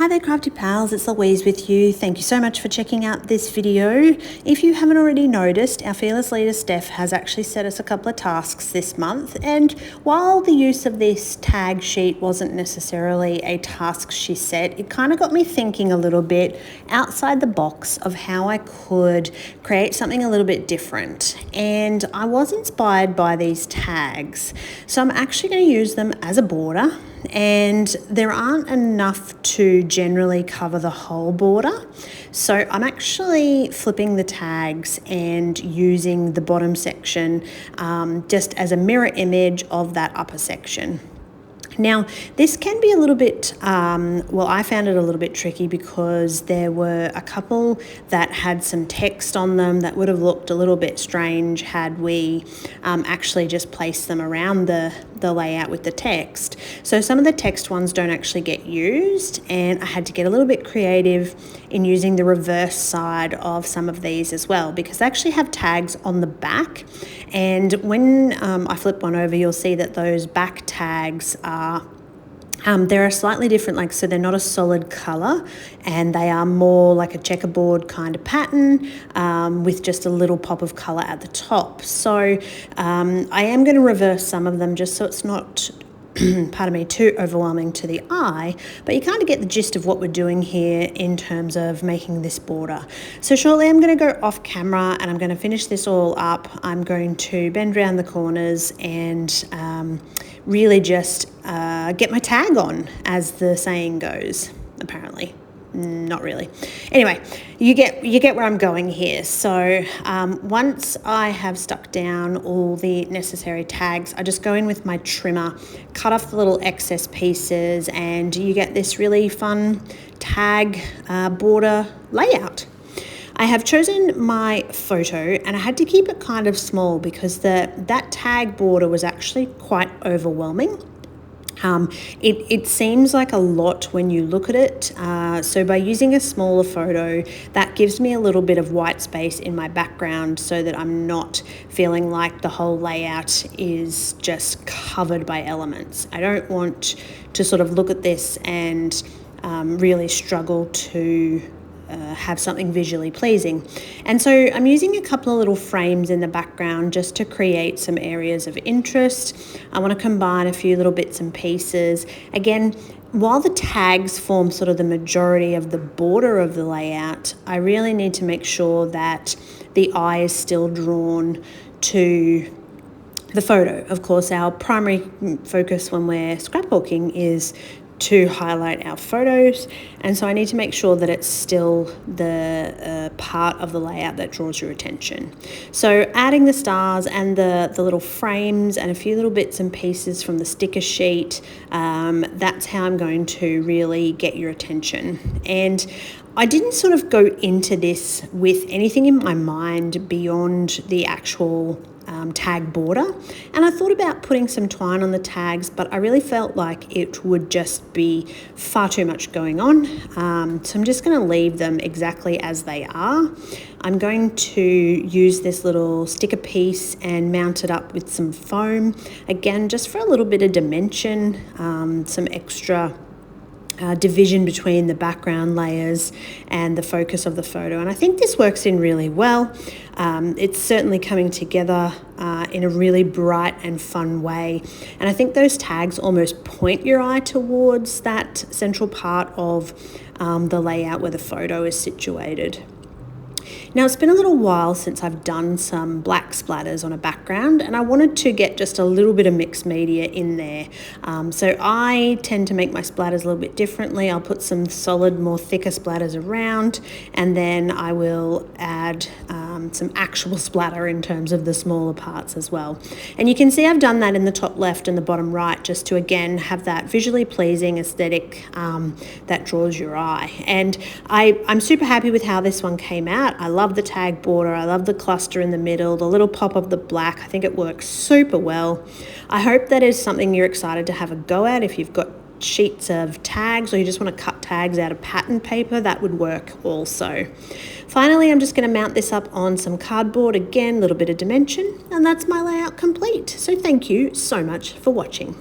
Hi there crafty pals, it's Louise with you. Thank you so much for checking out this video. If you haven't already noticed, our fearless leader Steph has actually set us a couple of tasks this month, and while the use of this tag sheet wasn't necessarily a task she set, it kind of got me thinking a little bit outside the box of how I could create something a little bit different. And I was inspired by these tags, so I'm actually going to use them as a border, and there aren't enough to generally cover the whole border, so I'm actually flipping the tags and using the bottom section just as a mirror image of that upper section. Now, this can be a little bit, I found it a little bit tricky because there were a couple that had some text on them that would have looked a little bit strange had we actually just placed them around the layout with the text. So some of the text ones don't actually get used, and I had to get a little bit creative in using the reverse side of some of these as well, because they actually have tags on the back. And when I flip one over, you'll see that those back tags are they're a slightly different, so they're not a solid color, and they are more like a checkerboard kind of pattern with just a little pop of color at the top. So I am going to reverse some of them just so it's not pardon me, too overwhelming to the eye, but you kind of get the gist of what we're doing here in terms of making this border. So shortly I'm going to go off camera and I'm going to finish this all up. I'm going to bend around the corners and really just get my tag on, as the saying goes, apparently. Not really. Anyway, you get where I'm going here. So once I have stuck down all the necessary tags, I just go in with my trimmer, cut off the little excess pieces, and you get this really fun tag border layout. I have chosen my photo, and I had to keep it kind of small because that tag border was actually quite overwhelming. It seems like a lot when you look at it, so by using a smaller photo, that gives me a little bit of white space in my background so that I'm not feeling like the whole layout is just covered by elements. I don't want to sort of look at this and really struggle to have something visually pleasing. And so I'm using a couple of little frames in the background just to create some areas of interest. I want to combine a few little bits and pieces. Again, while the tags form sort of the majority of the border of the layout, I really need to make sure that the eye is still drawn to the photo. Of course, our primary focus when we're scrapbooking is to highlight our photos, and so I need to make sure that it's still the part of the layout that draws your attention. So adding the stars and the little frames and a few little bits and pieces from the sticker sheet, that's how I'm going to really get your attention. And I didn't sort of go into this with anything in my mind beyond the actual tag border, and I thought about putting some twine on the tags, but I really felt like it would just be far too much going on, so I'm just going to leave them exactly as they are. I'm going to use this little sticker piece and mount it up with some foam, again just for a little bit of dimension, some extra division between the background layers and the focus of the photo, and I think this works in really well. It's certainly coming together in a really bright and fun way, and I think those tags almost point your eye towards that central part of the layout where the photo is situated. Now, it's been a little while since I've done some black splatters on a background, and I wanted to get just a little bit of mixed media in there. So I tend to make my splatters a little bit differently. I'll put some solid, more thicker splatters around, and then I will add some actual splatter in terms of the smaller parts as well. And you can see I've done that in the top left and the bottom right, just to again have that visually pleasing aesthetic that draws your eye. And I'm super happy with how this one came out. I love the tag border, I love the cluster in the middle, the little pop of the black. I think it works super well. I hope that is something you're excited to have a go at. If you've got sheets of tags or you just want to cut tags out of pattern paper, that would work also. Finally, I'm just going to mount this up on some cardboard, again, a little bit of dimension, and that's my layout complete. So thank you so much for watching.